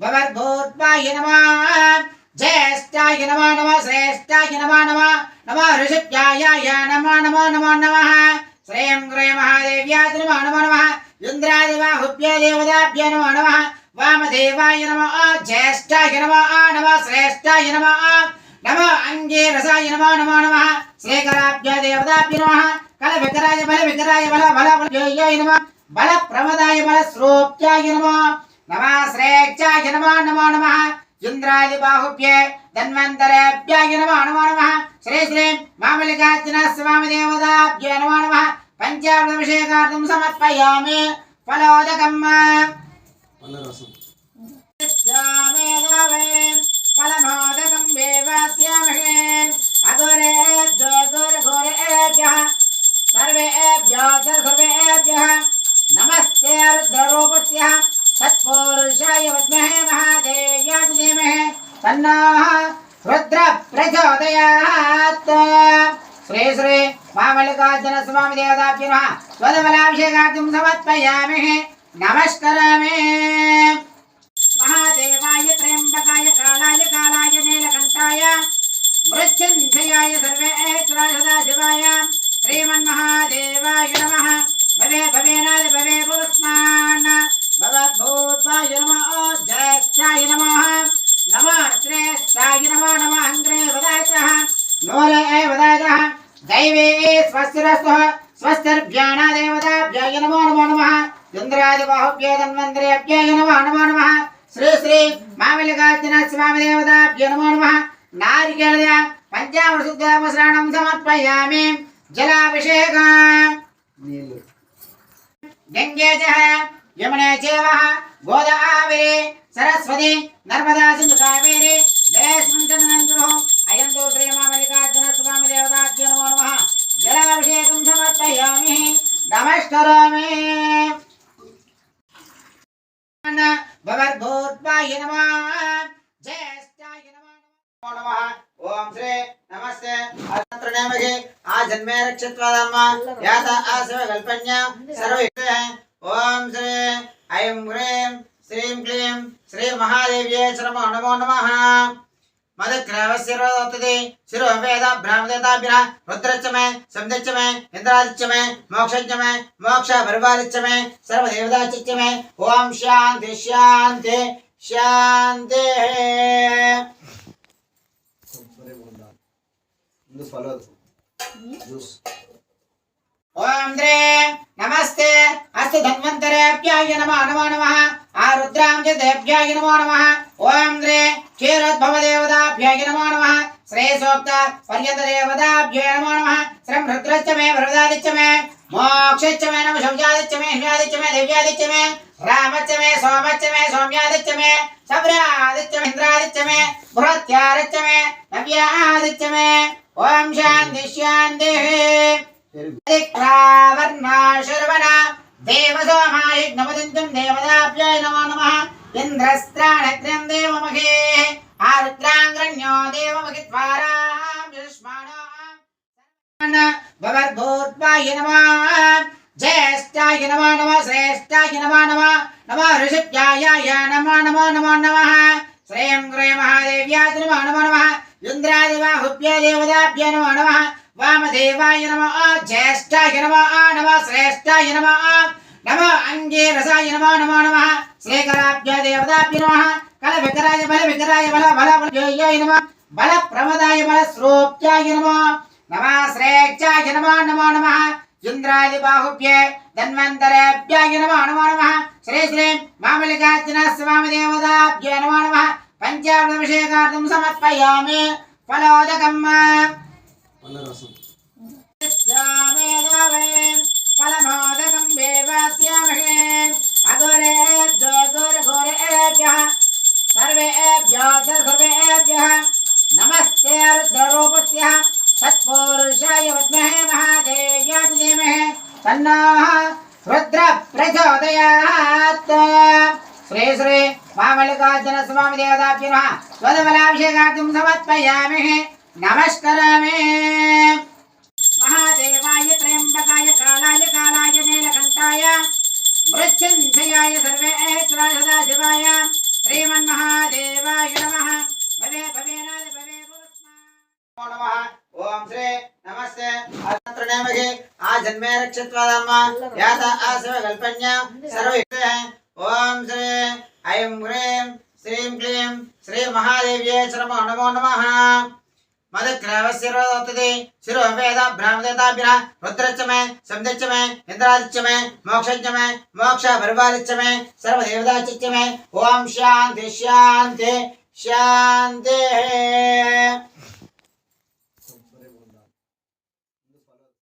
भवर्भूत्वाय नमः ज्येष्ठाय नमः नमः श्रेष्ठाय नमः नमः नमः ऋषभ्याय नमः नमः नमः नमः श्रीं ग्रे महादेव्याय नमः नमः नमः इंद्रादिवाहुभ्य देवताभ्य नमः नमः वामदेवाय नमः ज्येष्ठाय नमः नमः श्रेष्ठाय नमः नमः अंगीरसाय नमः नमः नमः श्रीकराभ्य देवताभ्य नमः कलविकराय बलविकराय बलबलजयाय नमः बलप्रमदाय बलस्रोप्याय नमः नमः श्रेष्ठाय नमः नमः नमः इंद्रादिबाहुभ्य धन्वन्तरेभ्याय नमः नमः नमः श्री श्री मामलिकार्जुन स्वामी देवताभ्य नमः नमः पंचामृताभिषेकार्थं समर्पयामि फलोदकम् फलमोदकं देवास्यामहे अघोरेभ्यो घोरेभ्यः सर्वेभ्यः नमस्ते रुद्ररूपस्य सत्पुरुषाय विद्महे महादेव्याय धीमहि तन्नः रुद्रः प्रचोदयात् श्री श्री मामल्लिकार्जुन स्वामी देवताभ्यो नमः स्वदबलाभिषेकार्थं समर्पयामि नमस्करामि महादेवाय त्र्यंबकाय कालाय नीलकंठाय मृत्युंजयाय सर्वेश्वराय सदाशिवाय श्रीमन्महादेवाय नमः भवे भवेनाद भवे भूस्मान भवद्भूताय नमः ज्येष्ठाय नमः नमः श्रेष्ठाय नमः नमः अङ्ग्रे वदायतः नोरे वदायतः दैवे स्वस्तिरस्तु स्वस्तिर्भ्याना देवताभ्याय नमो नमो नमः इंद्रादिबाहुभ्य धन्वन्तरेभ्याय नमः नमो नमः श्री श्री मामल्लिकार्जुन स्वामी देवताभ्यो नमो नमः नारिकेल पंचामृतशुद्धवस्त्राणं समर्पयामि जलाभिषेकम् गंगे च यमुने चैव गोदावरी सरस्वती नर्मदा सिंधु कावेरी जलेऽस्मिन् अयं तु श्री मामल्लिकार्जुन स्वामी देवताभ्यो नमो नमः जलाभिषेकं समर्पयामि नमस्करामि भवर्भूत्वाय नमः ज्येष्ठाय नमः नमः ओम श्री नमस्ते अतंत्रनेमगे आजन्मे रक्षित्वादम्मा याता आसव कल्पन्या सर्वे ओम श्री ऐं ह्रीं श्रीं क्लीं श्री महादेव्यै नमो नमो नमः मदग्रावस्य रोदते शिरो वेद ब्राह्मदेवताभ्यः रुद्रच्च मे समिदच्च मे इंद्रादिच्च मे मोक्षज्ञ मे मोक्ष परिवारच्च मे सर्वदेवताच्च मे ओम शांति शांति शांति ओम द्रे नमस्ते अस्तु धन्वन्तरेभ्याय नमः नमः नमः आरुद्रांजदेभ्याय नमो नमः ओम द्रे क्षीरोद्भव देवताभ्याय नमो नमः श्रेयसोक्त पर्यन्त देवताभ्याय नमो नमः श्रम रुद्रच्च मे वरदादिच्च मे मोक्षच्च मे नमः शौचादिच्च मे हिमादिच्च मे दिव्यादिच्च मे रामच्च मे सोम्यादिच्च मे शबरादिच्च मे इंद्रादिच्च मे बृहत्यादिच्च मे नव्यादिच्च मे ओम शांति शांति दिक्रावर्णा शर्वणा देवसोमायज्ञपतिं देवताभ्याय नमो नमः इंद्रस्त्राणग्रं देवमहे आरुद्रांग्रण्यो देवमहित्वारां युष्माणो भवर्भूत्वाय नमः ज्येष्ठाय नमः नमः श्रेष्ठाय नमः नमः नमः ऋषभ्याय नमः नमः नमः नमः श्रीं ग्रे महादेव्याय नमः नमः नमः इंद्रादिवाहुभ्य देवताभ्यो नमः नमः वामदेवाय नमः ज्येष्ठाय नमः नमः श्रेष्ठाय नमः नमः अंगीरसाय नमः नमः नमः श्रीकराभ्य देवताभ्यो नमः कलविकराय बलविकराय बलबलजयाय नमः बलप्रमदाय बलस्रोप्याय नमः नमः श्रेष्ठाय नमः नमः नमः इंद्रादिबाहुभ्य धन्वन्तरेभ्याय नमः नमः नमः श्री श्री मामल्लिकार्जुन स्वामी देवताभ्यो नमः नमः पंचामृताभिषेकार्थं समर्पयामि फलोदकम् फलमोदकं देवास्यामहे अघोरेभ्यो घोरेभ्यः सर्वेभ्यः नमस्ते रुद्ररूपस्य सत्पुरुषाय विद्महे महादेव्याय धीमहि तन्नः रुद्रः प्रचोदयात् श्री श्री मामल्लिकार्जुन स्वामी देवताभ्यो नमः स्वदबलाभिषेकार्थं समर्पयामि नमस्करामि महादेवाय त्र्यंबकाय कालाय नीलकंठाय मृत्युंजयाय सर्वेश्वराय सदाशिवाय श्रीमन्महादेवाय नमः भवे भवेनाद भवे भवस्मा नमः ओम श्री नमस्ते अत्रनेमगे आजन्मे रक्षत्वाधर्मा याता आसव कल्पन्या सर्वयुक्ते ओम श्री ऐं ह्रीं श्रीं क्लीं श्री महादेव्यै नमो नमो नमः मदक्रावस्यरोदते शिरो वेद ब्राह्मदेवताभ्यः रुद्रच्चमे संदच्चमे इंद्रादिच्चमे मोक्षज्ञमे मोक्ष परिवारिच्चमे सर्वदेवताचिच्चमे ओम शांति शांति शांति